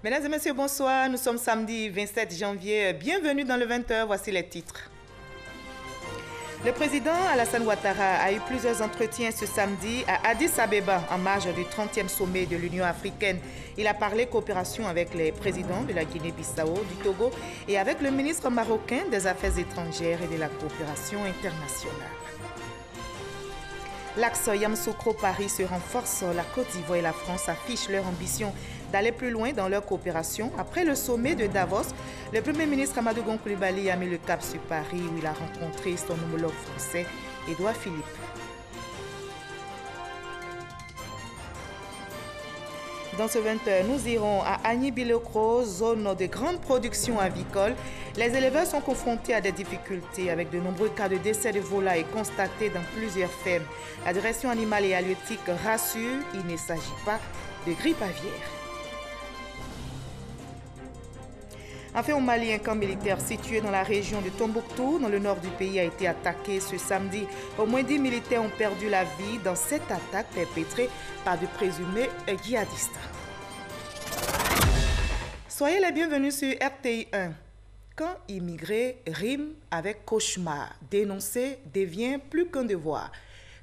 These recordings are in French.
Mesdames et messieurs, bonsoir. Nous sommes samedi 27 janvier. Bienvenue dans le 20h. Voici les titres. Le président Alassane Ouattara a eu plusieurs entretiens ce samedi à Addis Abeba en marge du 30e sommet de l'Union africaine. Il a parlé coopération avec les présidents de la Guinée-Bissau, du Togo et avec le ministre marocain des Affaires étrangères et de la coopération internationale. L'axe Yamoussoukro-Paris se renforce. La Côte d'Ivoire et la France affichent leur ambition d'aller plus loin dans leur coopération. Après le sommet de Davos, le Premier ministre Amadou Gon Coulibaly a mis le cap sur Paris où il a rencontré son homologue français, Édouard Philippe. Dans ce 20h, nous irons à Agny-Bilokro, zone de grande production avicole. Les éleveurs sont confrontés à des difficultés avec de nombreux cas de décès de volailles constatés dans plusieurs fermes. La direction animale et halieutique rassure, il ne s'agit pas de grippe aviaire. Enfin, au Mali, un camp militaire situé dans la région de Tombouctou, dans le nord du pays, a été attaqué ce samedi. Au moins 10 militaires ont perdu la vie dans cette attaque perpétrée par de présumés djihadistes. Soyez les bienvenus sur RTI 1. Quand immigrer rime avec cauchemar, dénoncer devient plus qu'un devoir.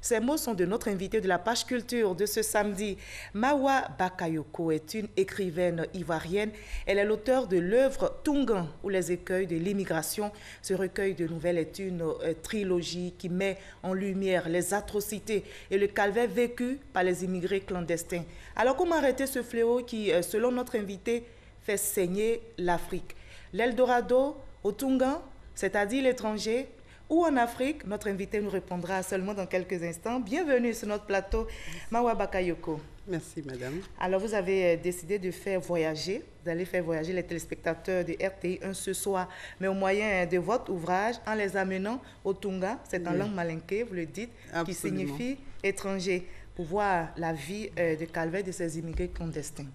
Ces mots sont de notre invitée de la page culture de ce samedi. Mawa Bakayoko est une écrivaine ivoirienne. Elle est l'auteure de l'œuvre Tungan ou les écueils de l'immigration. Ce recueil de nouvelles est une trilogie qui met en lumière les atrocités et le calvaire vécu par les immigrés clandestins. Alors comment arrêter ce fléau qui, selon notre invitée, fait saigner l'Afrique? L'Eldorado au Tungan, c'est-à-dire l'étranger, ou en Afrique? Notre invité nous répondra seulement dans quelques instants. Bienvenue sur notre plateau, Mawa Bakayoko. Merci, madame. Alors, vous avez décidé de faire voyager, d'aller faire voyager les téléspectateurs de RTI 1 ce soir, mais au moyen de votre ouvrage, en les amenant au Tunga, c'est en langue malinké, vous le dites, Absolument. qui signifie étranger, pour voir la vie de calvaire de ces immigrés clandestins.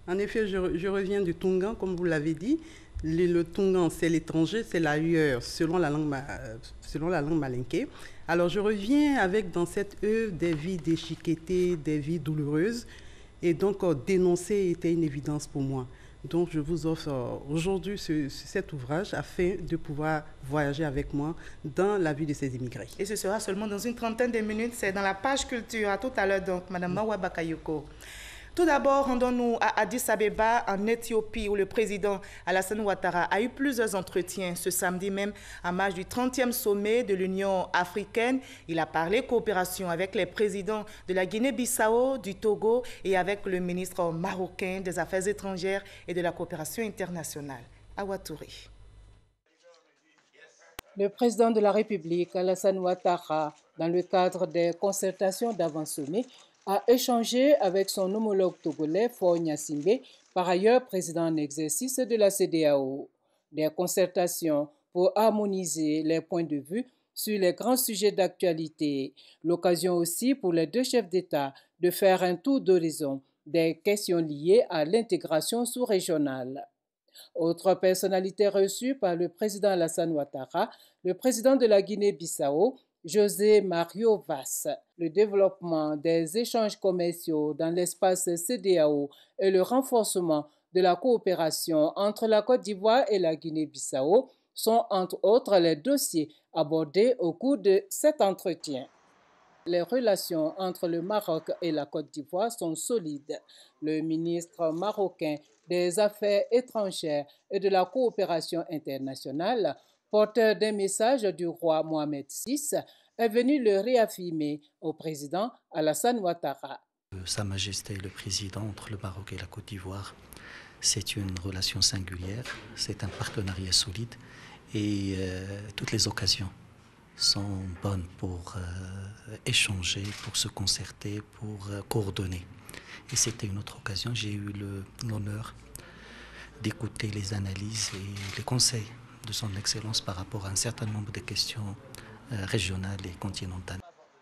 En effet, je reviens du Tungan, comme vous l'avez dit. Le Tungan, c'est l'étranger, c'est l'ailleurs, selon la langue malinké. Alors, je reviens avec, dans cette œuvre, des vies déchiquetées, des vies douloureuses. Et donc, dénoncer était une évidence pour moi. Donc, je vous offre aujourd'hui cet ouvrage afin de pouvoir voyager avec moi dans la vie de ces immigrés. Et ce sera seulement dans une trentaine de minutes. C'est dans la page culture. À tout à l'heure, donc, Madame Mawa Bakayoko. Tout d'abord, rendons-nous à Addis Abeba, en Éthiopie, où le président Alassane Ouattara a eu plusieurs entretiens ce samedi même, en marge du 30e sommet de l'Union africaine. Il a parlé coopération avec les présidents de la Guinée-Bissau, du Togo et avec le ministre marocain des Affaires étrangères et de la coopération internationale, Awa Touré. Le président de la République, Alassane Ouattara, dans le cadre des concertations d'avant-sommet, a échangé avec son homologue togolais, Faure Gnassingbé, par ailleurs président en exercice de la CEDEAO. Des concertations pour harmoniser les points de vue sur les grands sujets d'actualité. L'occasion aussi pour les deux chefs d'État de faire un tour d'horizon des questions liées à l'intégration sous-régionale. Autre personnalité reçue par le président Alassane Ouattara, le président de la Guinée-Bissau, José Mario Vaz. Le développement des échanges commerciaux dans l'espace CEDEAO et le renforcement de la coopération entre la Côte d'Ivoire et la Guinée-Bissau sont entre autres les dossiers abordés au cours de cet entretien. Les relations entre le Maroc et la Côte d'Ivoire sont solides. Le ministre marocain des Affaires étrangères et de la coopération internationale, porteur d'un message du roi Mohamed VI, est venu le réaffirmer au président Alassane Ouattara. Sa Majesté le Président entre le Maroc et la Côte d'Ivoire, c'est une relation singulière, c'est un partenariat solide et toutes les occasions sont bonnes pour échanger, pour se concerter, pour coordonner. Et c'était une autre occasion, j'ai eu l'honneur d'écouter les analyses et les conseils de son Excellence par rapport à un certain nombre de questions régionales et continentales.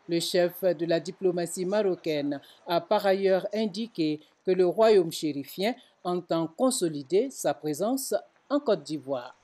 Le chef de la diplomatie marocaine a par ailleurs indiqué que le royaume chérifien entend consolider sa présence en Côte d'Ivoire.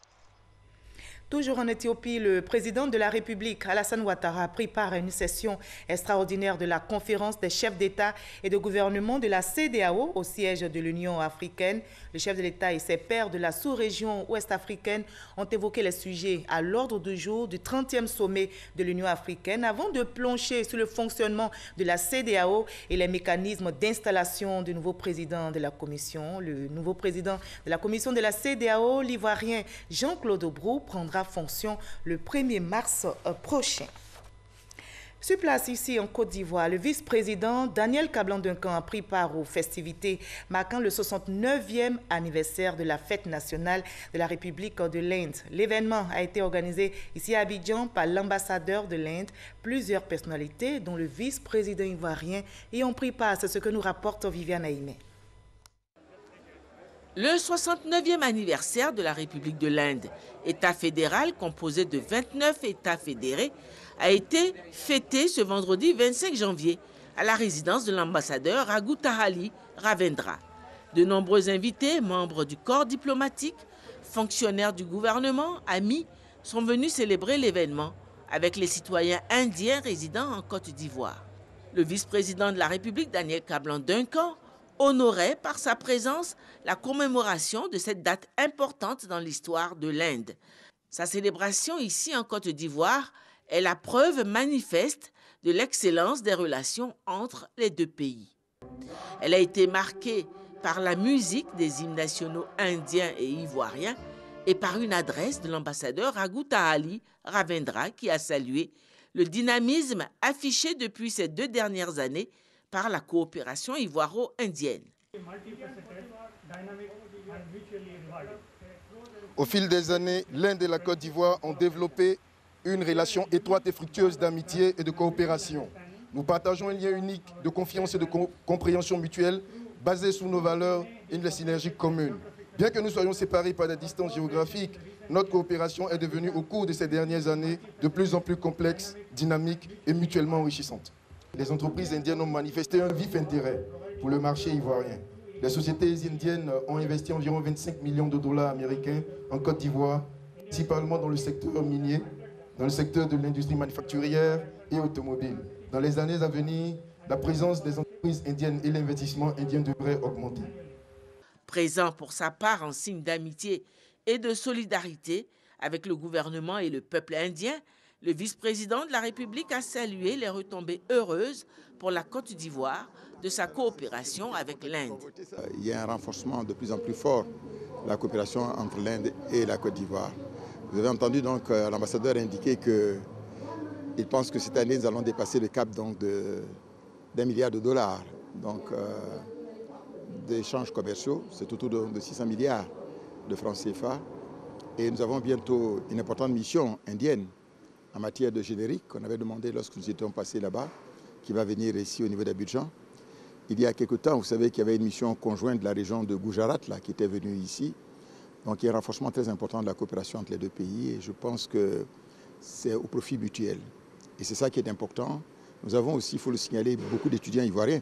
Toujours en Éthiopie, le président de la République, Alassane Ouattara, a pris part à une session extraordinaire de la conférence des chefs d'État et de gouvernement de la CEDEAO au siège de l'Union africaine. Le chef de l'État et ses pairs de la sous-région ouest-africaine ont évoqué les sujets à l'ordre du jour du 30e sommet de l'Union africaine avant de plonger sur le fonctionnement de la CEDEAO et les mécanismes d'installation du nouveau président de la Commission. Le nouveau président de la Commission de la CEDEAO, l'Ivoirien Jean-Claude Brou, prendra fonction le 1er mars prochain. Sur place ici en Côte d'Ivoire, le vice-président Daniel Kablan-Duncan a pris part aux festivités marquant le 69e anniversaire de la fête nationale de la République de l'Inde. L'événement a été organisé ici à Abidjan par l'ambassadeur de l'Inde. Plusieurs personnalités, dont le vice-président ivoirien, y ont pris part. C'est ce que nous rapporte Viviane Aïmé. Le 69e anniversaire de la République de l'Inde, État fédéral composé de 29 États fédérés, a été fêté ce vendredi 25 janvier à la résidence de l'ambassadeur Raghu Tahali Ravindra. De nombreux invités, membres du corps diplomatique, fonctionnaires du gouvernement, amis, sont venus célébrer l'événement avec les citoyens indiens résidant en Côte d'Ivoire. Le vice-président de la République, Daniel Kablan-Duncan, honorait par sa présence la commémoration de cette date importante dans l'histoire de l'Inde. Sa célébration ici en Côte d'Ivoire est la preuve manifeste de l'excellence des relations entre les deux pays. Elle a été marquée par la musique des hymnes nationaux indiens et ivoiriens et par une adresse de l'ambassadeur Raghu Tahali Ravindra qui a salué le dynamisme affiché depuis ces 2 dernières années par la coopération ivoiro-indienne. Au fil des années, l'Inde et la Côte d'Ivoire ont développé une relation étroite et fructueuse d'amitié et de coopération. Nous partageons un lien unique de confiance et de compréhension mutuelle basé sur nos valeurs et les synergies communes. Bien que nous soyons séparés par des distances géographiques, notre coopération est devenue au cours de ces dernières années de plus en plus complexe, dynamique et mutuellement enrichissante. Les entreprises indiennes ont manifesté un vif intérêt pour le marché ivoirien. Les sociétés indiennes ont investi environ 25 millions de dollars américains en Côte d'Ivoire, principalement dans le secteur minier, dans le secteur de l'industrie manufacturière et automobile. Dans les années à venir, la présence des entreprises indiennes et l'investissement indien devraient augmenter. Présent pour sa part en signe d'amitié et de solidarité avec le gouvernement et le peuple indien, le vice-président de la République a salué les retombées heureuses pour la Côte d'Ivoire de sa coopération avec l'Inde. Il y a un renforcement de plus en plus fort de la coopération entre l'Inde et la Côte d'Ivoire. Vous avez entendu donc l'ambassadeur indiquer qu'il pense que cette année, nous allons dépasser le cap d'1 milliard de dollars d'échanges commerciaux. C'est autour de 600 milliards de francs CFA. Et nous avons bientôt une importante mission indienne en matière de générique qu'on avait demandé lorsque nous étions passés là-bas, qui va venir ici au niveau d'Abidjan. Il y a quelque temps, vous savez qu'il y avait une mission conjointe de la région de Gujarat là, qui était venue ici. Donc il y a un renforcement très important de la coopération entre les deux pays et je pense que c'est au profit mutuel. Et c'est ça qui est important. Nous avons aussi, il faut le signaler, beaucoup d'étudiants ivoiriens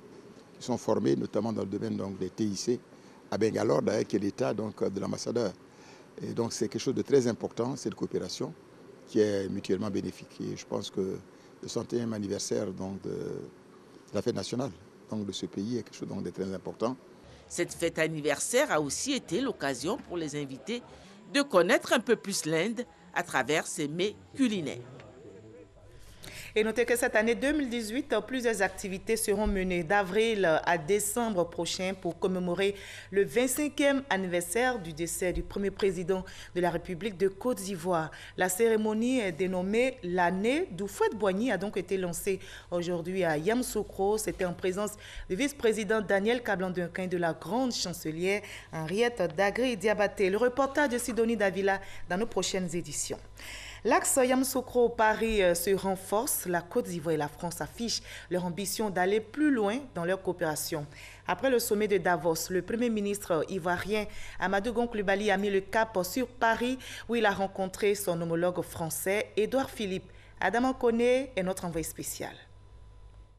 qui sont formés, notamment dans le domaine des TIC, à Bangalore, d'ailleurs, qui est l'état de l'ambassadeur. Et donc c'est quelque chose de très important, cette coopération, qui est mutuellement bénéfique. Et je pense que le 101e anniversaire de la fête nationale de ce pays est quelque chose de très important. Cette fête anniversaire a aussi été l'occasion pour les invités de connaître un peu plus l'Inde à travers ses mets culinaires. Et notez que cette année 2018, plusieurs activités seront menées d'avril à décembre prochain pour commémorer le 25e anniversaire du décès du premier président de la République de Côte d'Ivoire. La cérémonie est dénommée l'année d'Houphouët-Boigny a donc été lancée aujourd'hui à Yamoussoukro. C'était en présence du vice-président Daniel Kablan-Duncan et de la grande chancelière Henriette Dagré-Diabaté. Le reportage de Sidonie Davila dans nos prochaines éditions. L'axe Yamoussoukro-Paris se renforce. La Côte d'Ivoire et la France affichent leur ambition d'aller plus loin dans leur coopération. Après le sommet de Davos, le Premier ministre ivoirien Amadou Gon Coulibaly a mis le cap sur Paris où il a rencontré son homologue français Édouard Philippe. Adam Koné est notre envoyé spécial.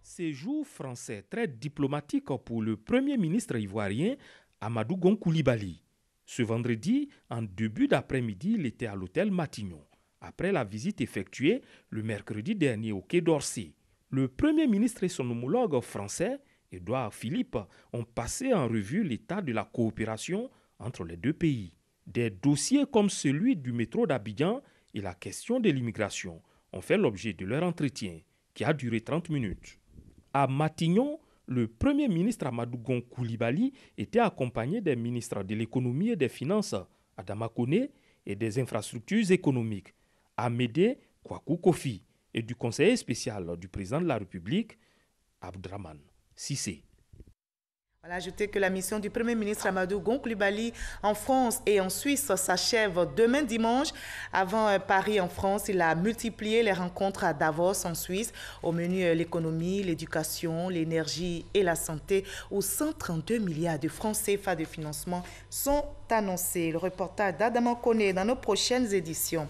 Séjour français très diplomatique pour le Premier ministre ivoirien Amadou Gon Coulibaly. Ce vendredi, en début d'après-midi, il était à l'hôtel Matignon. après la visite effectuée le mercredi dernier au Quai d'Orsay. Le Premier ministre et son homologue français, Édouard Philippe, ont passé en revue l'état de la coopération entre les deux pays. Des dossiers comme celui du métro d'Abidjan et la question de l'immigration ont fait l'objet de leur entretien, qui a duré 30 minutes. À Matignon, le Premier ministre Amadou Gon Coulibaly était accompagné des ministres de l'économie et des finances, Adama Kone, et des infrastructures économiques, Amédée Kwaku Kofi, et du conseiller spécial du président de la République, Abdraman Sissé. Voilà, ajouter que la mission du Premier ministre Amadou Gon Coulibaly en France et en Suisse s'achève demain dimanche. Avant Paris en France, il a multiplié les rencontres à Davos en Suisse. Au menu, l'économie, l'éducation, l'énergie et la santé, où 132 milliards de francs CFA de financement sont annoncés. Le reportage d'Adama Kone dans nos prochaines éditions.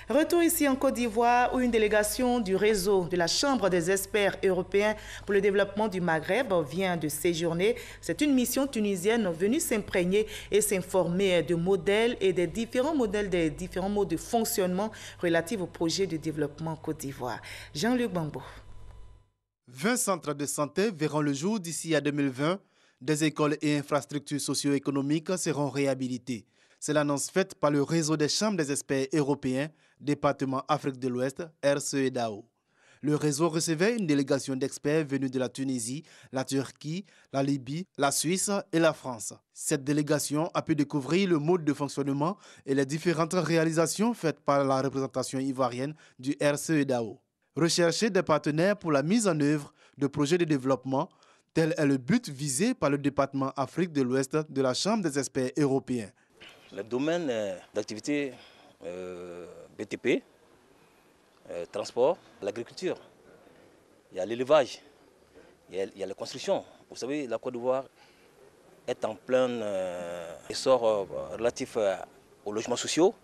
Retour ici en Côte d'Ivoire où une délégation du réseau de la Chambre des experts européens pour le développement du Maghreb vient de séjourner. C'est une mission tunisienne venue s'imprégner et s'informer de modèles et des différents modes de fonctionnement relatifs au projet de développement Côte d'Ivoire. Jean-Luc Bambo. 20 centres de santé verront le jour d'ici à 2020. Des écoles et infrastructures socio-économiques seront réhabilitées. C'est l'annonce faite par le réseau des chambres des experts européens, département Afrique de l'Ouest, RCEDAO. Le réseau recevait une délégation d'experts venus de la Tunisie, la Turquie, la Libye, la Suisse et la France. Cette délégation a pu découvrir le mode de fonctionnement et les différentes réalisations faites par la représentation ivoirienne du RCEDAO. Rechercher des partenaires pour la mise en œuvre de projets de développement, tel est le but visé par le département Afrique de l'Ouest de la Chambre des experts européens. Le domaine d'activité BTP, transport, l'agriculture, il y a l'élevage, il y a la construction. Vous savez, la Côte d'Ivoire est en plein essor relatif aux logements sociaux.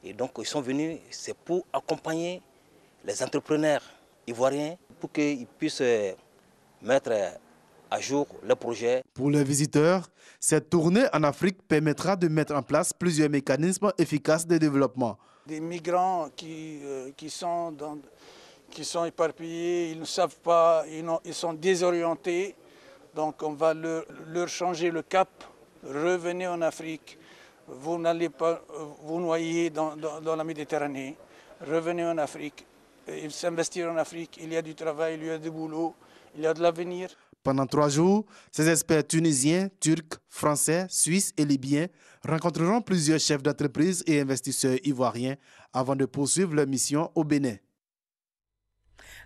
Et donc, ils sont venus, c'est pour accompagner les entrepreneurs ivoiriens pour qu'ils puissent mettre à jour le projet. Pour les visiteurs, cette tournée en Afrique permettra de mettre en place plusieurs mécanismes efficaces de développement. Des migrants qui sont éparpillés, ils ne savent pas, ils sont désorientés. Donc on va leur changer le cap. Revenez en Afrique, vous n'allez pas vous noyer dans la Méditerranée. Revenez en Afrique, s'investir en Afrique, il y a du travail, il y a du boulot, il y a de l'avenir. Pendant 3 jours, ces experts tunisiens, turcs, français, suisses et libyens rencontreront plusieurs chefs d'entreprise et investisseurs ivoiriens avant de poursuivre leur mission au Bénin.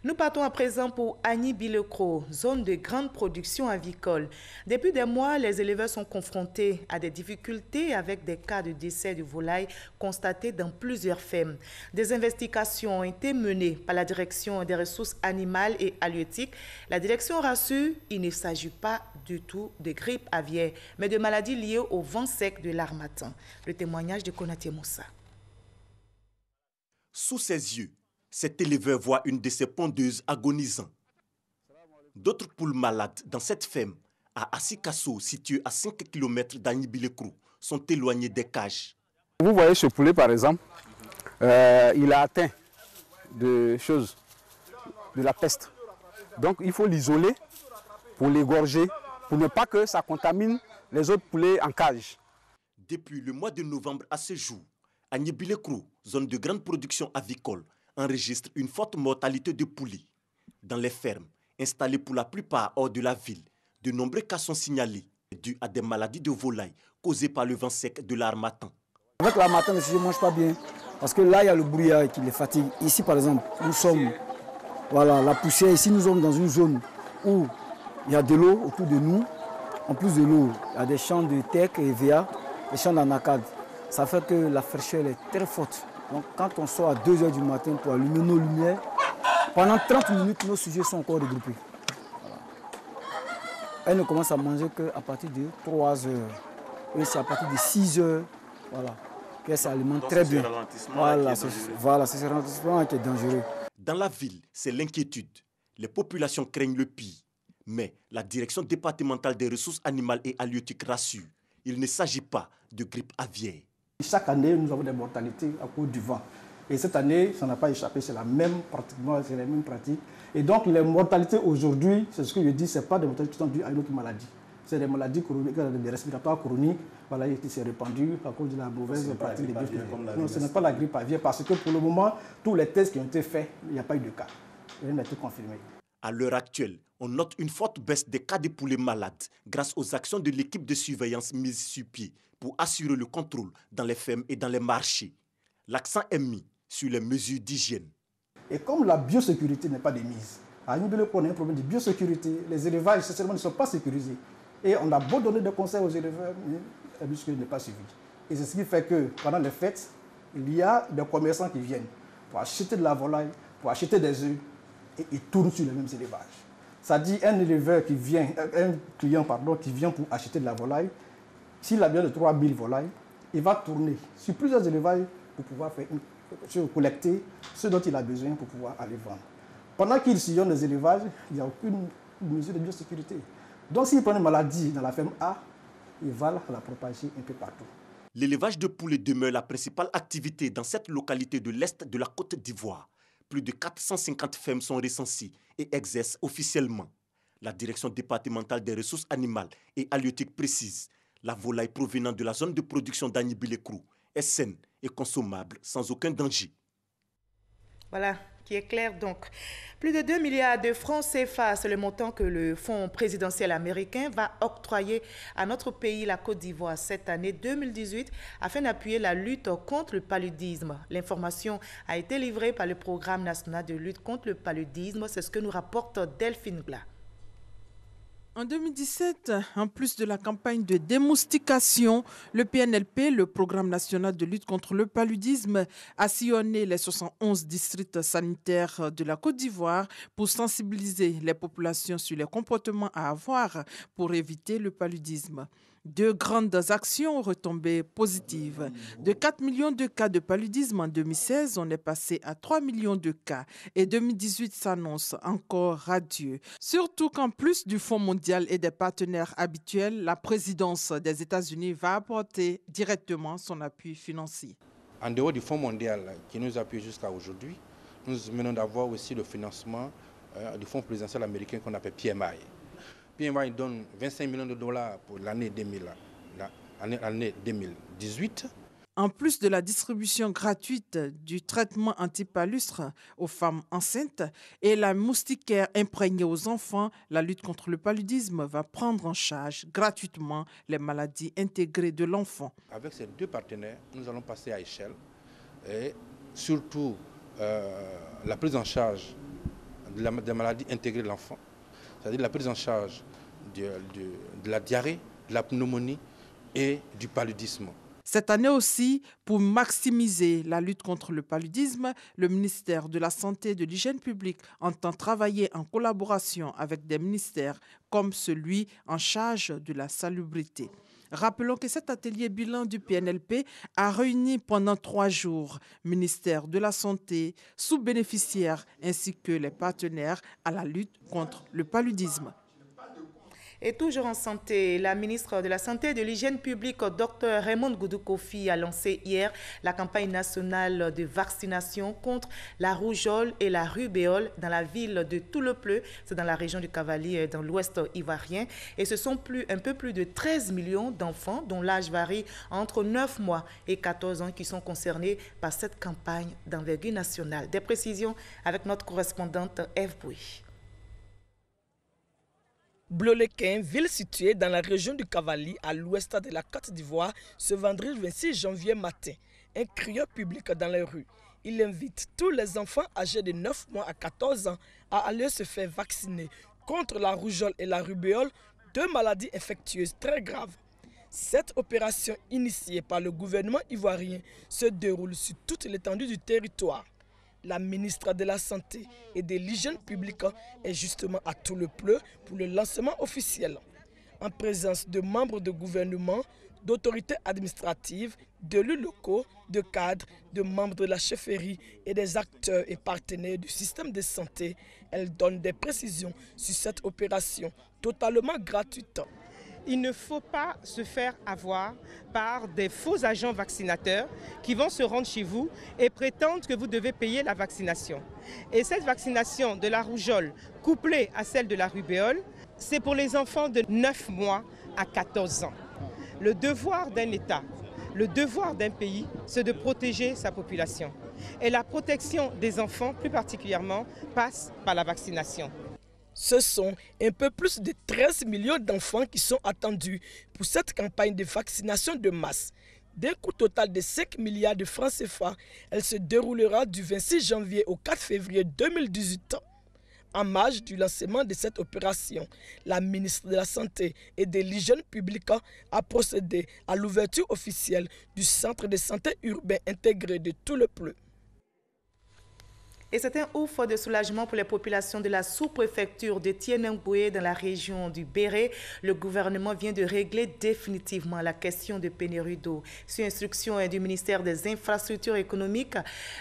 Nous partons à présent pour Agny-Bilecro, zone de grande production avicole. Depuis des mois, les éleveurs sont confrontés à des difficultés avec des cas de décès de volailles constatés dans plusieurs fermes. Des investigations ont été menées par la direction des ressources animales et halieutiques. La direction rassure, il ne s'agit pas du tout de grippe aviaire, mais de maladies liées au vent sec de l'harmattan. Le témoignage de Konaté Moussa. Sous ses yeux, cet éleveur voit une de ses pondeuses agonisant. D'autres poules malades dans cette ferme, à Assikasso, située à 5 km d'Agny-Bilecro, sont éloignées des cages. Vous voyez ce poulet par exemple, il a atteint de la peste. Donc il faut l'isoler pour l'égorger, pour ne pas que ça contamine les autres poulets en cage. Depuis le mois de novembre à ce jour, Agny-Bilecro, zone de grande production avicole, enregistre une forte mortalité de poulets. Dans les fermes, installées pour la plupart hors de la ville, de nombreux cas sont signalés dus à des maladies de volailles causées par le vent sec de l'harmattan. Avec l'harmattan, les sujets ne mangent pas bien parce que là, il y a le brouillard qui les fatigue. Ici, par exemple, nous sommes, voilà, la poussière. Ici, nous sommes dans une zone où il y a de l'eau autour de nous. En plus de l'eau, il y a des champs de teck et véa, des champs d'anacade. Ça fait que la fraîcheur est très forte. Donc quand on sort à 2 h du matin pour allumer nos lumières, pendant 30 minutes, nos sujets sont encore regroupés. Voilà. Elles ne commencent à manger qu'à partir de 3 h. Et c'est à partir de 6 h voilà, qu'elles s'alimentent très bien. Voilà, c'est ce ralentissement qui est dangereux. Dans la ville, c'est l'inquiétude. Les populations craignent le pire. Mais la direction départementale des ressources animales et halieutiques rassure. Il ne s'agit pas de grippe aviaire. Chaque année, nous avons des mortalités à cause du vent. Et cette année, ça n'a pas échappé, c'est pratiquement les mêmes pratiques. Et donc les mortalités aujourd'hui, c'est ce que je dis, ce n'est pas des mortalités qui sont dues à une autre maladie. C'est des maladies chroniques, des respiratoires chroniques, voilà, qui s'est répandu à cause de la mauvaise pratique des bioéthiques. Non, ce n'est pas la grippe aviaire parce que pour le moment, tous les tests qui ont été faits, il n'y a pas eu de cas. Rien n'a été confirmé. À l'heure actuelle, on note une forte baisse des cas de poulets malades grâce aux actions de l'équipe de surveillance mise sur pied pour assurer le contrôle dans les fermes et dans les marchés. L'accent est mis sur les mesures d'hygiène. Et comme la biosécurité n'est pas de mise, à Nibileko, on a un problème de biosécurité. Les élevages, sincèrement, ne sont pas sécurisés. Et on a beau donner des conseils aux éleveurs, mais la biosécurité n'est pas suivie. Et c'est ce qui fait que pendant les fêtes, il y a des commerçants qui viennent pour acheter de la volaille, pour acheter des œufs, et ils tournent sur les mêmes élevages. Ça dit un éleveur qui vient, un client qui vient pour acheter de la volaille, s'il a bien de 3000 volailles, il va tourner sur plusieurs élevages pour pouvoir collecter ce dont il a besoin pour pouvoir aller vendre. Pendant qu'il sillonne les élevages, il n'y a aucune mesure de biosécurité. Donc s'il prend une maladie dans la ferme A, il va la propager un peu partout. L'élevage de poulets demeure la principale activité dans cette localité de l'Est de la Côte d'Ivoire. Plus de 450 fermes sont recensées et exercent officiellement. La direction départementale des ressources animales et halieutiques précise: la volaille provenant de la zone de production d'Agnibilé-Krou est saine et consommable sans aucun danger. Voilà, qui est clair donc. Plus de 2 milliards de francs CFA, c'est le montant que le Fonds présidentiel américain va octroyer à notre pays, la Côte d'Ivoire, cette année 2018, afin d'appuyer la lutte contre le paludisme. L'information a été livrée par le Programme national de lutte contre le paludisme. C'est ce que nous rapporte Delphine Gla. En 2017, en plus de la campagne de démoustication, le PNLP, le Programme national de lutte contre le paludisme, a sillonné les 71 districts sanitaires de la Côte d'Ivoire pour sensibiliser les populations sur les comportements à avoir pour éviter le paludisme. 2 grandes actions ont retombé positives. De 4 millions de cas de paludisme en 2016, on est passé à 3 millions de cas et 2018 s'annonce encore radieux. Surtout qu'en plus du Fonds mondial et des partenaires habituels, la présidence des États-Unis va apporter directement son appui financier. En dehors du Fonds mondial qui nous appuie jusqu'à aujourd'hui, nous venons d'avoir aussi le financement du Fonds présidentiel américain qu'on appelle PMI. PMI donne 25 millions de dollars pour l'année 2018. En plus de la distribution gratuite du traitement antipalustre aux femmes enceintes et la moustiquaire imprégnée aux enfants, la lutte contre le paludisme va prendre en charge gratuitement les maladies intégrées de l'enfant. Avec ces 2 partenaires, nous allons passer à échelle et surtout la prise en charge des maladies intégrées de l'enfant, c'est-à-dire la prise en charge de la diarrhée, de la pneumonie et du paludisme. Cette année aussi, pour maximiser la lutte contre le paludisme, le ministère de la Santé et de l'Hygiène publique entend travailler en collaboration avec des ministères comme celui en charge de la salubrité. Rappelons que cet atelier bilan du PNLP a réuni pendant 3 jours ministère de la Santé, sous-bénéficiaires ainsi que les partenaires à la lutte contre le paludisme. Et toujours en santé, la ministre de la Santé et de l'Hygiène publique, Dr Raymond Goudou-Kofi, a lancé hier la campagne nationale de vaccination contre la rougeole et la rubéole dans la ville de Toulepleu. C'est dans la région du Cavalier, dans l'ouest ivoirien. Et ce sont un peu plus de 13 millions d'enfants, dont l'âge varie entre 9 mois et 14 ans, qui sont concernés par cette campagne d'envergure nationale. Des précisions avec notre correspondante Eve Bouy. Blolequin, ville située dans la région du Cavali, à l'ouest de la Côte d'Ivoire, ce vendredi 26 janvier matin, un crieur public dans les rues. Il invite tous les enfants âgés de 9 mois à 14 ans à aller se faire vacciner contre la rougeole et la rubéole, 2 maladies infectieuses très graves. Cette opération initiée par le gouvernement ivoirien se déroule sur toute l'étendue du territoire. La ministre de la Santé et de l'Hygiène publique est justement à Toulepleu pour le lancement officiel. En présence de membres de gouvernement, d'autorités administratives, d'élus locaux, de cadres, de membres de la chefferie et des acteurs et partenaires du système de santé, elle donne des précisions sur cette opération totalement gratuite. il ne faut pas se faire avoir par des faux agents vaccinateurs qui vont se rendre chez vous et prétendre que vous devez payer la vaccination. Et cette vaccination de la rougeole couplée à celle de la rubéole, c'est pour les enfants de 9 mois à 14 ans. Le devoir d'un État, le devoir d'un pays, c'est de protéger sa population. Et la protection des enfants, plus particulièrement, passe par la vaccination. Ce sont un peu plus de 13 millions d'enfants qui sont attendus pour cette campagne de vaccination de masse. D'un coût total de 5 milliards de francs CFA, elle se déroulera du 26 janvier au 4 février 2018. En marge du lancement de cette opération, la ministre de la Santé et de l'Hygiène publique a procédé à l'ouverture officielle du centre de santé urbain intégré de tout le Pleu. Et c'est un ouf de soulagement pour les populations de la sous-préfecture de Tienengué dans la région du Béré. Le gouvernement vient de régler définitivement la question de pénurie d'eau. Sur instruction du ministère des Infrastructures économiques,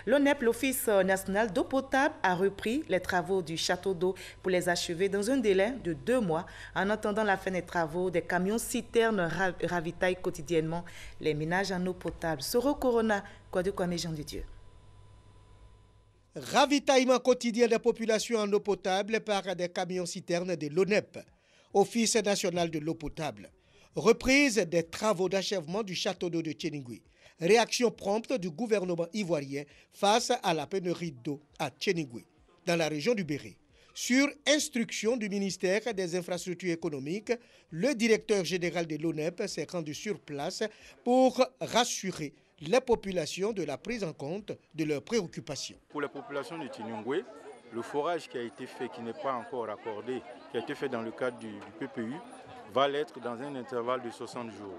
l'ONEP, l'Office national d'eau potable, a repris les travaux du château d'eau pour les achever dans un délai de 2 mois. En attendant la fin des travaux, des camions-citernes ravitaillent quotidiennement les ménages en eau potable. Soro Corona, Kouadou Kwame Jean de Dieu. Ravitaillement quotidien des populations en eau potable par des camions-citernes de l'ONEP, Office national de l'eau potable. Reprise des travaux d'achèvement du château d'eau de Tienengué. Réaction prompte du gouvernement ivoirien face à la pénurie d'eau à Tienengué, dans la région du Béré. Sur instruction du ministère des Infrastructures économiques, le directeur général de l'ONEP s'est rendu sur place pour rassurer les populations de la prise en compte de leurs préoccupations. Pour les populations de Tienengué, le forage qui a été fait, qui n'est pas encore accordé, qui a été fait dans le cadre du PPU, va l'être dans un intervalle de 60 jours.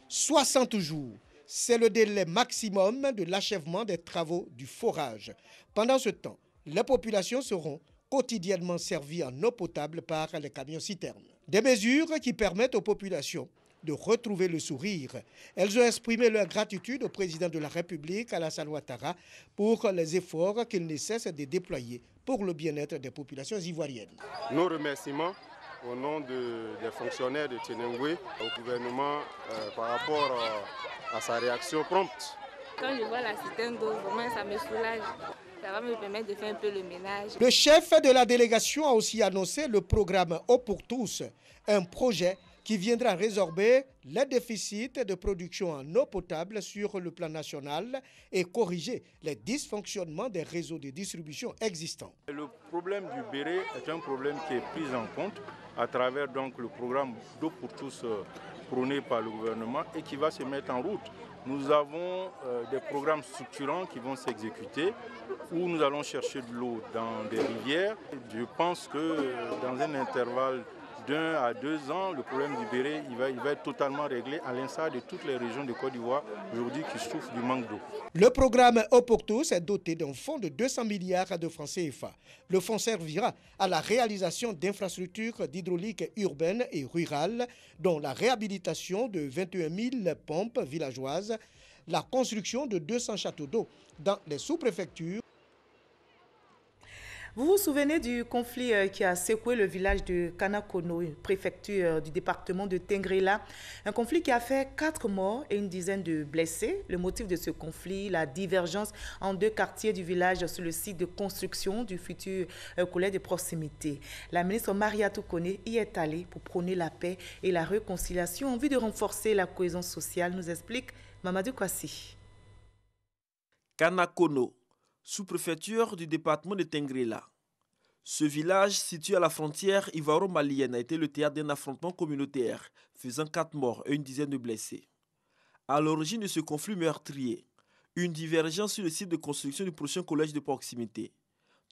60 jours, c'est le délai maximum de l'achèvement des travaux du forage. Pendant ce temps, les populations seront quotidiennement servies en eau potable par les camions-citernes. Des mesures qui permettent aux populations de retrouver le sourire. Elles ont exprimé leur gratitude au président de la République, Alassane Ouattara, pour les efforts qu'il ne cesse de déployer pour le bien-être des populations ivoiriennes. Nos remerciements au nom des fonctionnaires de Tienengué au gouvernement par rapport à sa réaction prompte. Quand je vois la citerne d'eau, vraiment ça me soulage. Ça va me permettre de faire un peu le ménage. Le chef de la délégation a aussi annoncé le programme Eau pour tous, un projet qui viendra résorber les déficits de production en eau potable sur le plan national et corriger les dysfonctionnements des réseaux de distribution existants. Le problème du Béré est un problème qui est pris en compte à travers donc, le programme d'eau pour tous prôné par le gouvernement et qui va se mettre en route. Nous avons des programmes structurants qui vont s'exécuter où nous allons chercher de l'eau dans des rivières. Je pense que dans un intervalle d'1 à 2 ans, le problème du Béré il va être totalement réglé à l'instar de toutes les régions de Côte d'Ivoire aujourd'hui qui souffrent du manque d'eau. Le programme Eau pour tous est doté d'un fonds de 200 milliards de francs CFA. Le fonds servira à la réalisation d'infrastructures d'hydraulique urbaines et rurales, dont la réhabilitation de 21 000 pompes villageoises, la construction de 200 châteaux d'eau dans les sous-préfectures. Vous vous souvenez du conflit qui a secoué le village de Kanakono, une préfecture du département de Tengrela. Un conflit qui a fait 4 morts et une dizaine de blessés. Le motif de ce conflit, la divergence en 2 quartiers du village sur le site de construction du futur collège de proximité. La ministre Mariatou Kone y est allée pour prôner la paix et la réconciliation en vue de renforcer la cohésion sociale, nous explique Mamadou Kwasi. Kanakono, sous-préfecture du département de Tengrela. Ce village, situé à la frontière ivoiro-malienne, a été le théâtre d'un affrontement communautaire, faisant 4 morts et une dizaine de blessés. À l'origine de ce conflit meurtrier, une divergence sur le site de construction du prochain collège de proximité.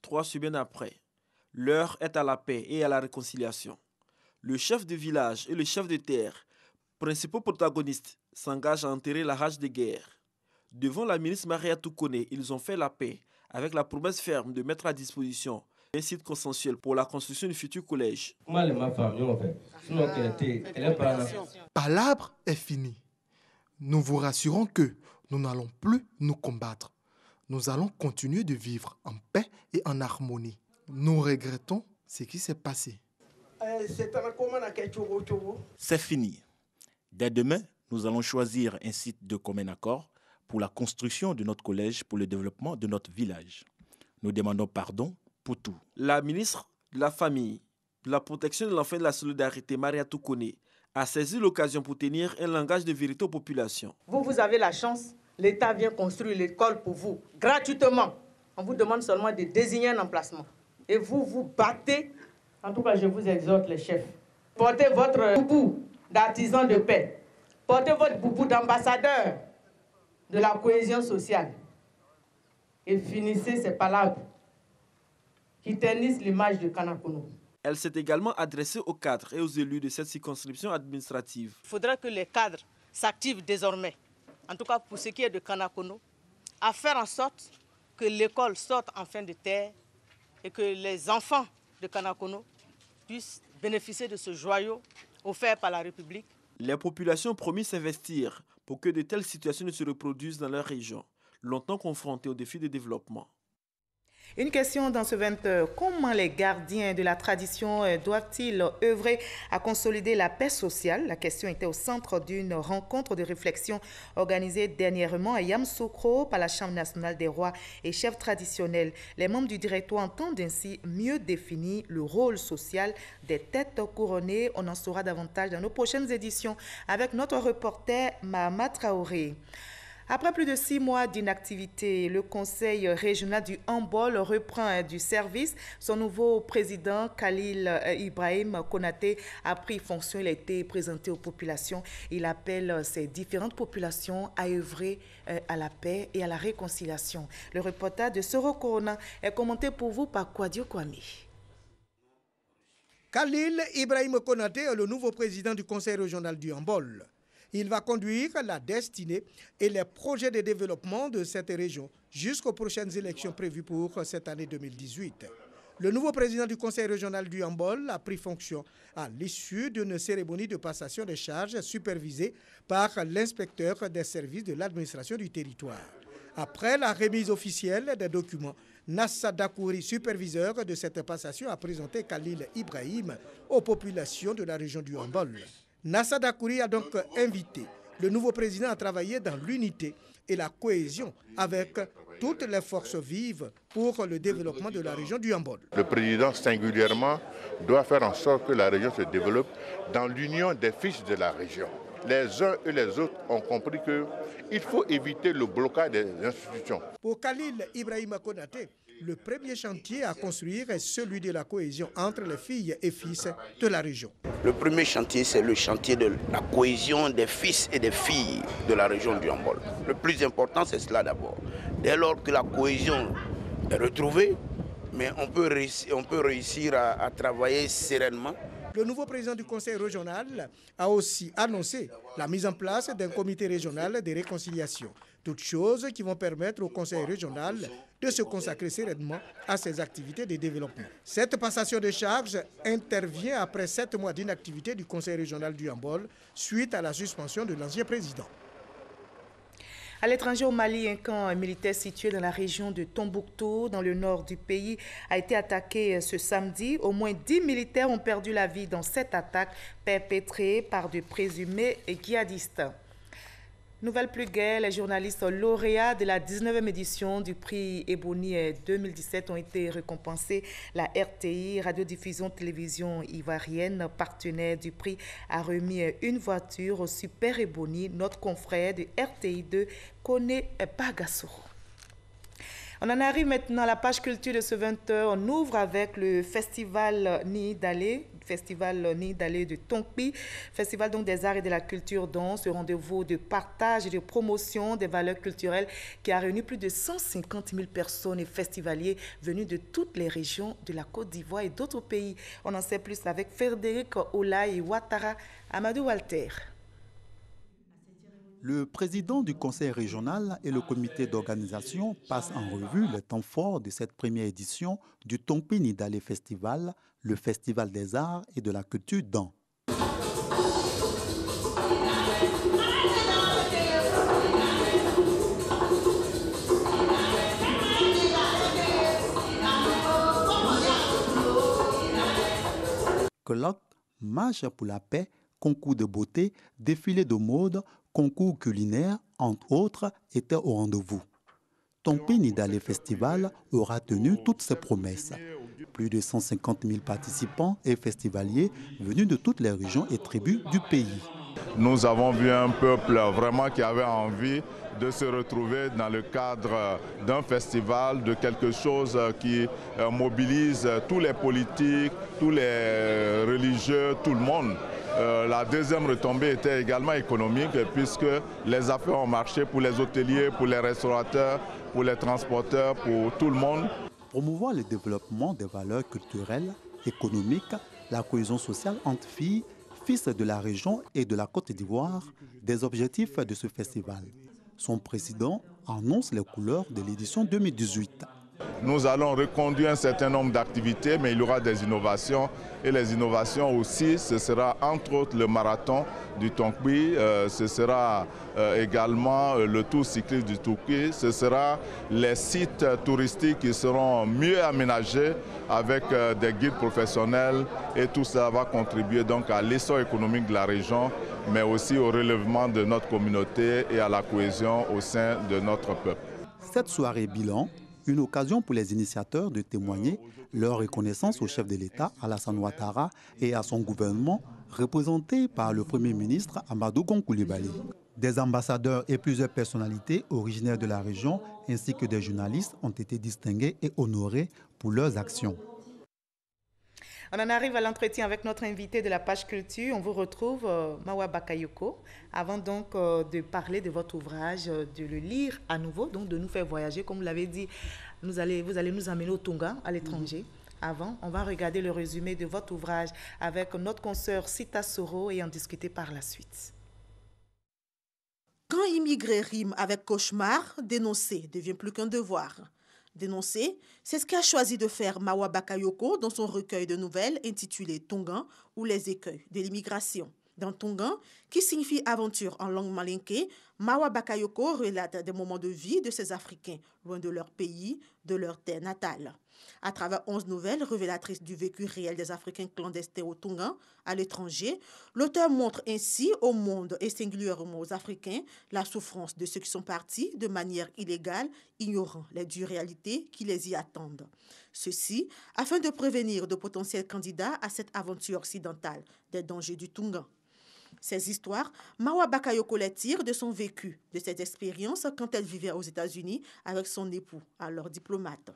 3 semaines après, l'heure est à la paix et à la réconciliation. Le chef de village et le chef de terre, principaux protagonistes, s'engagent à enterrer la rage de guerre. Devant la ministre Mariatou Kone, ils ont fait la paix avec la promesse ferme de mettre à disposition un site consensuel pour la construction du futur collège. Palabre est fini. Nous vous rassurons que nous n'allons plus nous combattre. Nous allons continuer de vivre en paix et en harmonie. Nous regrettons ce qui s'est passé. C'est fini. Dès demain, nous allons choisir un site de commun accord pour la construction de notre collège pour le développement de notre village. Nous demandons pardon pour tout. La ministre de la Famille, de la Protection de l'Enfant et de la Solidarité, Maria Toukone, a saisi l'occasion pour tenir un langage de vérité aux populations. Vous avez la chance, l'État vient construire l'école pour vous, gratuitement. On vous demande seulement de désigner un emplacement. Et vous vous battez. En tout cas, je vous exhorte, les chefs. Portez votre boubou d'artisan de paix. Portez votre boubou d'ambassadeur de la cohésion sociale. Et finissez ces palabres qui ternissent l'image de Kanakono. Elle s'est également adressée aux cadres et aux élus de cette circonscription administrative. Il faudra que les cadres s'activent désormais, en tout cas pour ce qui est de Kanakono, à faire en sorte que l'école sorte enfin de terre et que les enfants de Kanakono puissent bénéficier de ce joyau offert par la République. Les populations ont promis s'investir pour que de telles situations ne se reproduisent dans leur région, longtemps confrontées aux défis de développement. Une question dans ce 20h. Comment les gardiens de la tradition doivent-ils œuvrer à consolider la paix sociale? La question était au centre d'une rencontre de réflexion organisée dernièrement à Yamoussoukro par la Chambre nationale des rois et chefs traditionnels. Les membres du directoire entendent ainsi mieux définir le rôle social des têtes couronnées. On en saura davantage dans nos prochaines éditions avec notre reporter Mahama Traoré. Après plus de 6 mois d'inactivité, le Conseil régional du handball reprend du service. Son nouveau président, Khalil Ibrahim Konaté, a pris fonction. Il a été présenté aux populations. Il appelle ces différentes populations à œuvrer à la paix et à la réconciliation. Le reportage de Soro Corona est commenté pour vous par Kwadio Kwame. Khalil Ibrahim Konaté est le nouveau président du Conseil régional du handball. Il va conduire la destinée et les projets de développement de cette région jusqu'aux prochaines élections prévues pour cette année 2018. Le nouveau président du Conseil régional du handball a pris fonction à l'issue d'une cérémonie de passation des charges supervisée par l'inspecteur des services de l'administration du territoire. Après la remise officielle des documents, Nassa Dakouri, superviseur de cette passation, a présenté Khalil Ibrahim aux populations de la région du handball. Nassa Dakouri a donc invité le nouveau président à travailler dans l'unité et la cohésion avec toutes les forces vives pour le développement de la région du handball. Le président singulièrement doit faire en sorte que la région se développe dans l'union des fils de la région. Les uns et les autres ont compris qu'il faut éviter le blocage des institutions. Pour Khalil Ibrahim Konaté, le premier chantier à construire est celui de la cohésion entre les filles et fils de la région. Le premier chantier, c'est le chantier de la cohésion des fils et des filles de la région du handball. Le plus important, c'est cela d'abord. Dès lors que la cohésion est retrouvée, mais on peut réussir à travailler sereinement. Le nouveau président du conseil régional a aussi annoncé la mise en place d'un comité régional de réconciliation. Toutes choses qui vont permettre au conseil régional de se consacrer sereinement à ses activités de développement. Cette passation de charges intervient après 7 mois d'inactivité du conseil régional du handball suite à la suspension de l'ancien président. À l'étranger, au Mali, un camp militaire situé dans la région de Tombouctou, dans le nord du pays, a été attaqué ce samedi. Au moins 10 militaires ont perdu la vie dans cette attaque perpétrée par de présumés djihadistes. Nouvelle plus gaie, les journalistes lauréats de la 19e édition du prix Ebony 2017 ont été récompensés. La RTI, Radiodiffusion Télévision Ivoirienne, partenaire du prix, a remis une voiture au Super Ebony, notre confrère de RTI2, Kone Pagasso. On en arrive maintenant à la page culture de ce 20h. On ouvre avec le festival Nidalé de Tongpi, festival donc des arts et de la culture, dont ce rendez-vous de partage et de promotion des valeurs culturelles qui a réuni plus de 150 000 personnes et festivaliers venus de toutes les régions de la Côte d'Ivoire et d'autres pays. On en sait plus avec Frédéric Olaï Ouattara, Amadou Walter. Le président du conseil régional et le comité d'organisation passent en revue les temps forts de cette première édition du Tongpi Nidalé Festival, le festival des arts et de la culture dans. Colloque, marche pour la paix, concours de beauté, défilé de mode, concours culinaire, entre autres, étaient au rendez-vous. Tompini Dale Festival aura tenu toutes ses promesses. Plus de 150 000 participants et festivaliers venus de toutes les régions et tribus du pays. Nous avons vu un peuple vraiment qui avait envie de se retrouver dans le cadre d'un festival, de quelque chose qui mobilise tous les politiques, tous les religieux, tout le monde. La deuxième retombée était également économique puisque les affaires ont marché pour les hôteliers, pour les restaurateurs, pour les transporteurs, pour tout le monde. Promouvoir le développement des valeurs culturelles, économiques, la cohésion sociale entre filles, fils de la région et de la Côte d'Ivoire, des objectifs de ce festival. Son président annonce les couleurs de l'édition 2018. Nous allons reconduire un certain nombre d'activités, mais il y aura des innovations. Et les innovations aussi, ce sera entre autres le marathon du Tonkpi, ce sera également le tour cycliste du Tonkpi, ce sera les sites touristiques qui seront mieux aménagés avec des guides professionnels et tout ça va contribuer donc à l'essor économique de la région, mais aussi au relèvement de notre communauté et à la cohésion au sein de notre peuple. Cette soirée bilan, une occasion pour les initiateurs de témoigner leur reconnaissance au chef de l'État, Alassane Ouattara, et à son gouvernement, représenté par le Premier ministre Amadou Gon Coulibaly. Des ambassadeurs et plusieurs personnalités originaires de la région, ainsi que des journalistes, ont été distingués et honorés pour leurs actions. On en arrive à l'entretien avec notre invité de la page culture. On vous retrouve, Mawa Bakayoko. Avant donc de parler de votre ouvrage, de le lire à nouveau, donc de nous faire voyager, comme vous l'avez dit, vous allez nous amener au Tonga, à l'étranger. Avant, on va regarder le résumé de votre ouvrage avec notre consoeur Sita Soro et en discuter par la suite. Quand immigrer rime avec cauchemar, dénoncer devient plus qu'un devoir. Dénoncer, c'est ce qu'a choisi de faire Mawa Bakayoko dans son recueil de nouvelles intitulé Tongan ou les écueils de l'immigration. Dans Tongan, qui signifie aventure en langue malinké, Mawa Bakayoko relate des moments de vie de ces Africains, loin de leur pays, de leur terre natale. À travers 11 nouvelles révélatrices du vécu réel des Africains clandestins au Tongan, à l'étranger, l'auteur montre ainsi au monde et singulièrement aux Africains la souffrance de ceux qui sont partis de manière illégale, ignorant les dures réalités qui les y attendent. Ceci afin de prévenir de potentiels candidats à cette aventure occidentale des dangers du Tongan. Ces histoires, Mawa Bakayoko les tire de son vécu, de ses expériences quand elle vivait aux États-Unis avec son époux, alors diplomate.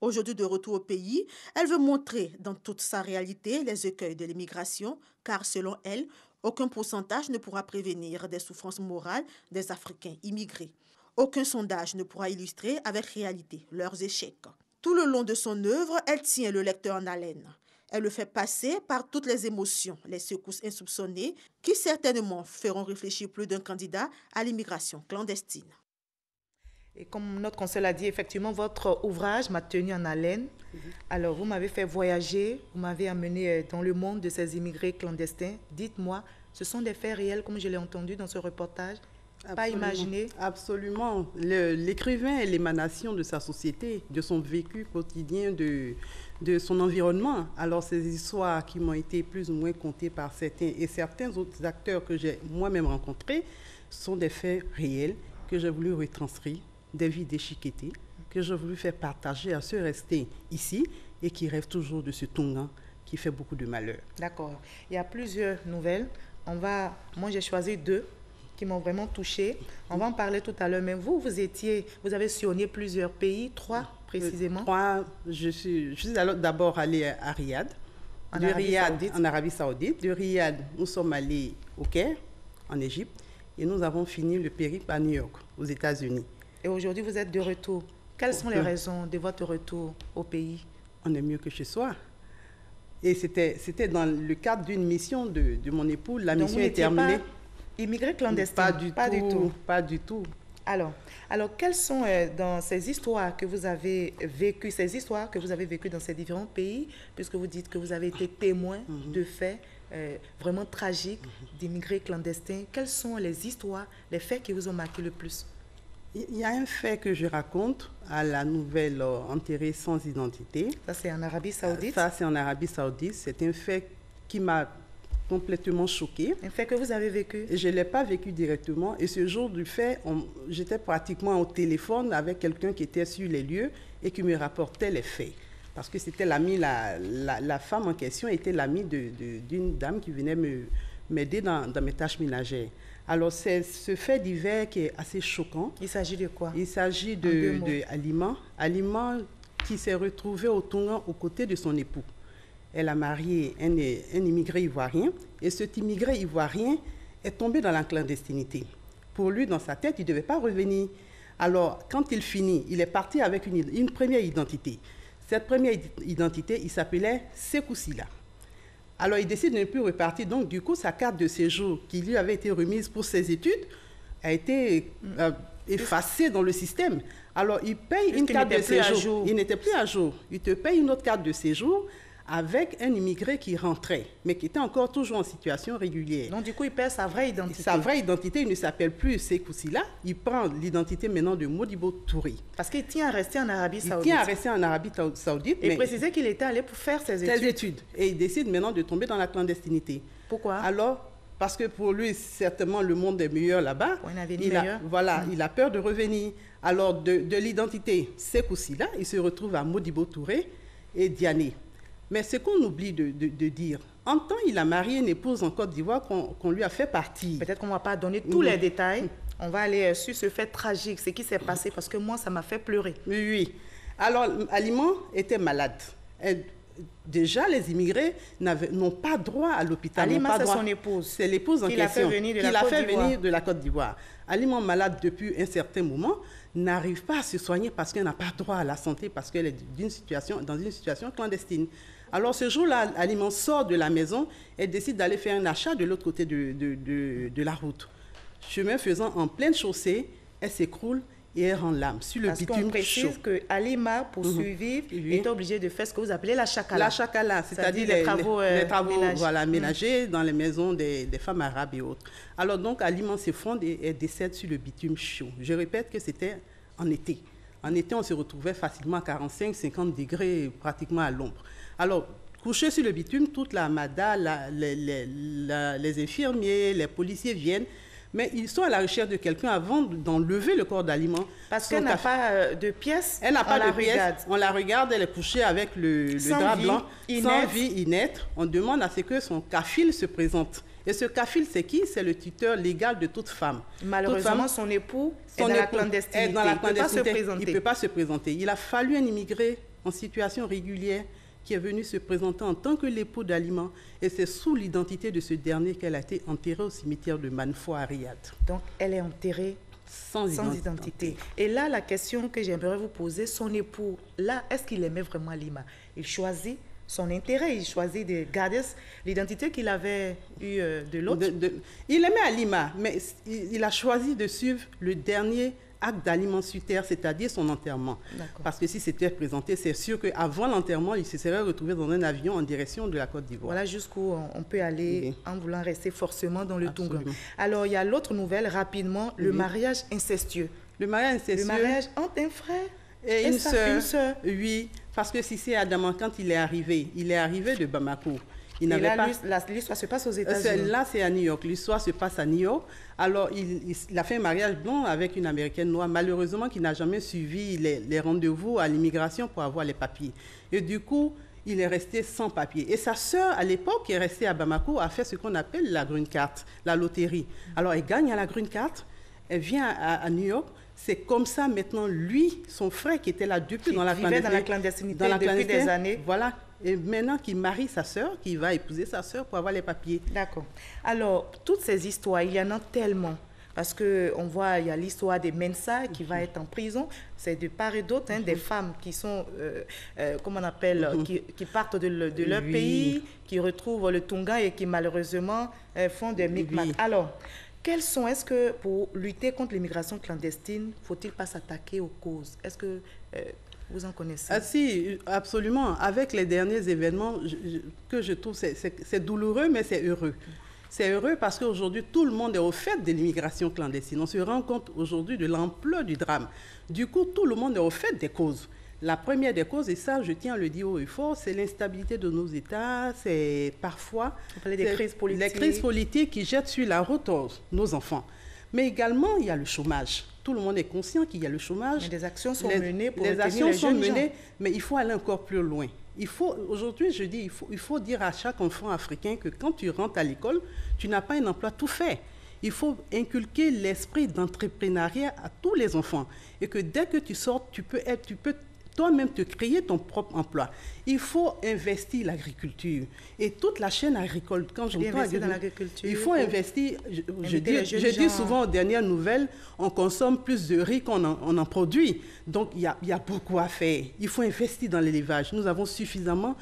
Aujourd'hui de retour au pays, elle veut montrer dans toute sa réalité les écueils de l'immigration, car selon elle, aucun pourcentage ne pourra prévenir des souffrances morales des Africains immigrés. Aucun sondage ne pourra illustrer avec réalité leurs échecs. Tout le long de son œuvre, elle tient le lecteur en haleine. Elle le fait passer par toutes les émotions, les secousses insoupçonnées, qui certainement feront réfléchir plus d'un candidat à l'immigration clandestine. Et comme notre conseil l'a dit, effectivement, votre ouvrage m'a tenu en haleine. Alors, vous m'avez fait voyager, vous m'avez amené dans le monde de ces immigrés clandestins. Dites-moi, ce sont des faits réels, comme je l'ai entendu dans ce reportage, pas imaginé? Absolument. L'écrivain est l'émanation de sa société, de son vécu quotidien, de son environnement. Alors, ces histoires qui m'ont été plus ou moins contées par certains et certains autres acteurs que j'ai moi-même rencontrés sont des faits réels que j'ai voulu retranscrire, des vies déchiquetées, que j'ai voulu faire partager à ceux restés ici et qui rêvent toujours de ce Tongan qui fait beaucoup de malheur. D'accord. Il y a plusieurs nouvelles. Moi, j'ai choisi 2 qui m'ont vraiment touchée. On va en parler tout à l'heure. Mais vous avez sillonné plusieurs pays, 3 précisément. 3, je suis d'abord allée à Riyad. En Arabie Saoudite. De Riyad, nous sommes allés au Caire, en Égypte. Et nous avons fini le périple à New York, aux États-Unis. Et aujourd'hui, vous êtes de retour. Quelles sont les raisons de votre retour au pays? On est mieux que chez soi. Et c'était dans le cadre d'une mission de mon époux. La mission est terminée. Immigré clandestin? Pas du tout. Alors, quelles sont dans ces histoires que vous avez vécues, dans ces différents pays, puisque vous dites que vous avez été témoin de faits vraiment tragiques d'immigrés clandestins, quelles sont les histoires, les faits qui vous ont marqué le plus? Il y a un fait que je raconte à la nouvelle Enterré sans identité. Ça, c'est en Arabie Saoudite? Ça, c'est en Arabie Saoudite. C'est un fait qui m'a complètement choquée. Un fait que vous avez vécu? Je ne l'ai pas vécu directement. Et ce jour du fait, j'étais pratiquement au téléphone avec quelqu'un qui était sur les lieux et qui me rapportait les faits. Parce que c'était l'ami, la femme en question était l'amie d'une dame qui venait m'aider dans mes tâches ménagères. Alors, c'est ce fait divers qui est assez choquant. Il s'agit de quoi? Il s'agit de Alima. Alima qui s'est retrouvée au Tonga aux côtés de son époux. Elle a marié un immigré ivoirien. Et cet immigré ivoirien est tombé dans la clandestinité. Pour lui, dans sa tête, il ne devait pas revenir. Alors, quand il finit, il est parti avec une première identité. Cette première identité, il s'appelait Sékou Sylla. Alors, il décide de ne plus repartir. Donc, du coup, sa carte de séjour qui lui avait été remise pour ses études a été effacée dans le système. Alors, il paye une carte de séjour. Il n'était plus à jour. Il te paye une autre carte de séjour avec un immigré qui rentrait, mais qui était encore toujours en situation régulière. Donc, du coup, il perd sa vraie identité. Sa vraie identité, il ne s'appelle plus Sékou Sylla. Il prend l'identité maintenant de Modibo Touré. Parce qu'il tient à rester en Arabie Saoudite. Il tient à rester en Arabie Saoudite. Et préciser qu'il était allé pour faire ses études. Et il décide maintenant de tomber dans la clandestinité. Pourquoi? Alors, parce que pour lui, certainement, le monde est meilleur là-bas. Pour un avenir meilleur. Voilà, il a peur de revenir. Alors, de l'identité Sékou Sylla, il se retrouve à Modibo Touré et Diané. Mais ce qu'on oublie de dire, en temps, il a marié une épouse en Côte d'Ivoire qu'on lui a fait partir. Peut-être qu'on ne va pas donner tous les détails. On va aller sur ce fait tragique, ce qui s'est passé, parce que moi, ça m'a fait pleurer. Oui. Alors, Alima était malade. Déjà, les immigrés n'ont pas droit à l'hôpital. Alima, c'est son épouse. C'est l'épouse en question. Qui l'a fait venir de la Côte d'Ivoire. Alima, malade depuis un certain moment, n'arrive pas à se soigner parce qu'elle n'a pas droit à la santé, parce qu'elle est dans une situation clandestine. Alors, ce jour-là, Alima sort de la maison et décide d'aller faire un achat de l'autre côté de la route. Chemin faisant, en pleine chaussée, elle s'écroule et elle rend l'âme sur le bitume chaud. Parce qu'on précise que Alima, pour survivre, est obligée de faire ce que vous appelez la chakala. La chakala, c'est-à-dire les travaux ménagers dans les maisons des femmes arabes et autres. Alors donc, Alima s'effondre et elle décède sur le bitume chaud. Je répète que c'était en été. En été, on se retrouvait facilement à 45-50 degrés, pratiquement à l'ombre. Alors, couché sur le bitume, toute la MADA, les infirmiers, les policiers viennent, mais ils sont à la recherche de quelqu'un avant d'enlever le corps d'Alima. Parce qu'elle n'a pas de pièces. Elle n'a pas de pièces. On la regarde, elle est couchée avec le drap blanc, sans vie, inerte. On demande à ce que son kafil se présente. Et ce kafil, c'est qui? C'est le tuteur légal de toute femme. Malheureusement, son époux est dans la clandestinité. Il ne peut pas se présenter. Il ne peut pas se présenter. Il a fallu un immigré en situation régulière qui est venu se présenter en tant que l'époux d'Alima. Et c'est sous l'identité de ce dernier qu'elle a été enterrée au cimetière de Manfo à Riyad. Donc, elle est enterrée sans identité. Et là, la question que j'aimerais vous poser, son époux, là, est-ce qu'il aimait vraiment Alima? Il choisit son intérêt, il choisit de garder l'identité qu'il avait eue de l'autre. Il aimait Alima, mais il a choisi de suivre le dernier acte d'Alima sur terre, c'est-à-dire son enterrement. Parce que si c'était présenté, c'est sûr qu'avant l'enterrement, il se serait retrouvé dans un avion en direction de la Côte d'Ivoire. Voilà jusqu'où on peut aller en voulant rester forcément dans le Tonga. Alors, il y a l'autre nouvelle, rapidement, le mariage incestueux. Le mariage incestueux. Le mariage entre un frère et une sœur. Oui, parce que Sissi Adama, quand il est arrivé de Bamako. L'histoire se passe aux États-Unis. Là, c'est à New York. L'histoire se passe à New York. Alors, il a fait un mariage blanc avec une Américaine noire, malheureusement, qui n'a jamais suivi les rendez-vous à l'immigration pour avoir les papiers. Et du coup, il est resté sans papiers. Et sa sœur, à l'époque, qui est restée à Bamako, a fait ce qu'on appelle la green card, la loterie. Alors, elle gagne à la green card, elle vient à New York. C'est comme ça, maintenant, lui, son frère, qui était là depuis dans la clandestinité depuis des années. Voilà. Et maintenant qu'il marie sa sœur, qu'il va épouser sa sœur pour avoir les papiers. D'accord. Alors, toutes ces histoires, il y en a tellement. Parce qu'on voit, il y a l'histoire des Mensa qui va être en prison. C'est de part et d'autre, des femmes qui sont, comment on appelle, qui partent de leur pays, qui retrouvent le Tonga et qui malheureusement font des micmacs. Alors, est-ce que pour lutter contre l'immigration clandestine, faut-il pas s'attaquer aux causes? Est-ce que vous en connaissez? Si, absolument. Avec les derniers événements, que je trouve, c'est douloureux, mais c'est heureux. C'est heureux parce qu'aujourd'hui, tout le monde est au fait de l'immigration clandestine. On se rend compte aujourd'hui de l'ampleur du drame. Du coup, tout le monde est au fait des causes. La première des causes, et ça je tiens à le dire haut et fort, c'est l'instabilité de nos États, c'est parfois des crises politiques. Les crises politiques qui jettent sur la route nos enfants. Mais également, il y a le chômage. Tout le monde est conscient qu'il y a le chômage. Mais des actions sont menées pour les actions sont jeunes menées, gens. Mais il faut aller encore plus loin. Aujourd'hui, je dis, il faut dire à chaque enfant africain que quand tu rentres à l'école, tu n'as pas un emploi tout fait. Il faut inculquer l'esprit d'entrepreneuriat à tous les enfants. Et que dès que tu sors, tu peux toi-même te créer ton propre emploi. Il faut investir l'agriculture. Et toute la chaîne agricole, quand j'entends l'agriculture, il faut investir. Je dis souvent aux dernières nouvelles, on consomme plus de riz qu'on en produit. Donc, il y a beaucoup à faire. Il faut investir dans l'élevage. Nous avons suffisamment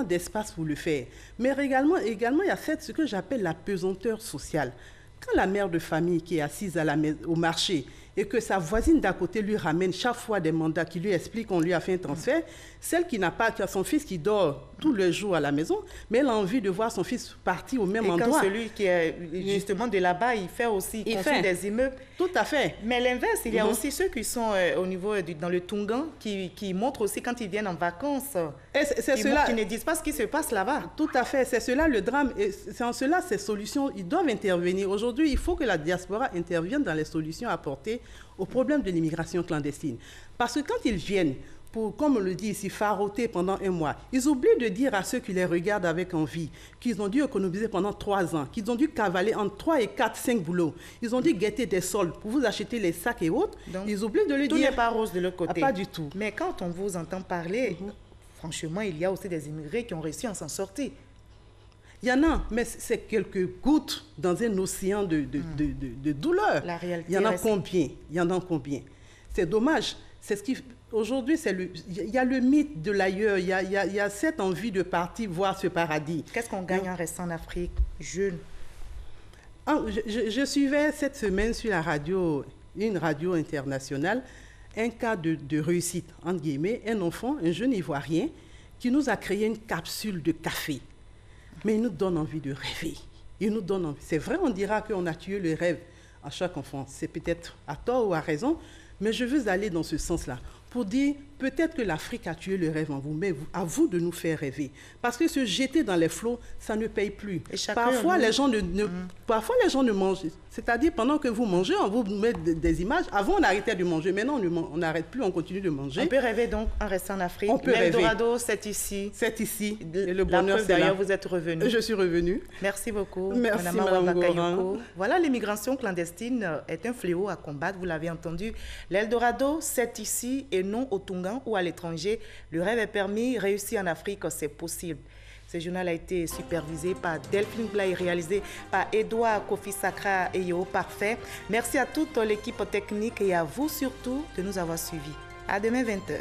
d'espace pour le faire. Mais également il y a ce que j'appelle la pesanteur sociale. Quand la mère de famille qui est assise au marché et que sa voisine d'à côté lui ramène chaque fois des mandats qui lui expliquent qu'on lui a fait un transfert, celle qui a son fils qui dort tout le jour à la maison, mais elle a envie de voir son fils partir au même endroit. Et quand celui qui est justement de là-bas, il fait aussi construire des immeubles. Tout à fait. Mais l'inverse, il y a aussi ceux qui sont au niveau dans le Tongan qui montrent aussi quand ils viennent en vacances. Qui ne disent pas ce qui se passe là-bas. Tout à fait, c'est cela le drame. Et c'est en cela ces solutions, ils doivent intervenir. Aujourd'hui, il faut que la diaspora intervienne dans les solutions apportées au problème de l'immigration clandestine. Parce que quand ils viennent, comme on le dit ici, faroter pendant un mois, ils oublient de dire à ceux qui les regardent avec envie qu'ils ont dû économiser pendant 3 ans, qu'ils ont dû cavaler entre 3 et 4, 5 boulots. Ils ont dû guetter des soldes pour vous acheter les sacs et autres. Donc, ils oublient de le dire. Tout n'est pas rose de l'autre côté. Pas du tout. Mais quand on vous entend parler, franchement, il y a aussi des immigrés qui ont réussi à s'en sortir. Il y en a, mais c'est quelques gouttes dans un océan de douleur. La réalité. Il y en a combien? Il y en a combien? C'est dommage. C'est ce qui aujourd'hui, il y a le mythe de l'ailleurs. Il y a cette envie de partir voir ce paradis. Qu'est-ce qu'on gagne en restant en Afrique jeune? Je suivais cette semaine sur la radio, une radio internationale, un cas de réussite entre guillemets, un enfant, un jeune Ivoirien, qui nous a créé une capsule de café. Mais il nous donne envie de rêver. Il nous donne envie. C'est vrai, on dira qu'on a tué le rêve à chaque enfant. C'est peut-être à tort ou à raison, mais je veux aller dans ce sens-là pour dire peut-être que l'Afrique a tué le rêve en vous, mais à vous de nous faire rêver. Parce que se jeter dans les flots, ça ne paye plus. Parfois, les gens ne mangent. C'est-à-dire, pendant que vous mangez, on vous met des images. Avant, on arrêtait de manger. Maintenant, on n'arrête plus, on continue de manger. On peut rêver donc en restant en Afrique. On peut rêver. L'Eldorado, c'est ici. C'est ici. Et le bonheur, c'est là. D'ailleurs, vous êtes revenu. Je suis revenu. Merci beaucoup. Merci, Madame Bakayoko. Voilà, l'immigration clandestine est un fléau à combattre, vous l'avez entendu. L'Eldorado, c'est ici et non au Tongan ou à l'étranger. Le rêve est permis, réussir en Afrique, c'est possible. Ce journal a été supervisé par Delphine Bla et réalisé par Edouard Kofi Sakra et Yo Parfait. Merci à toute l'équipe technique et à vous surtout de nous avoir suivis. À demain 20h.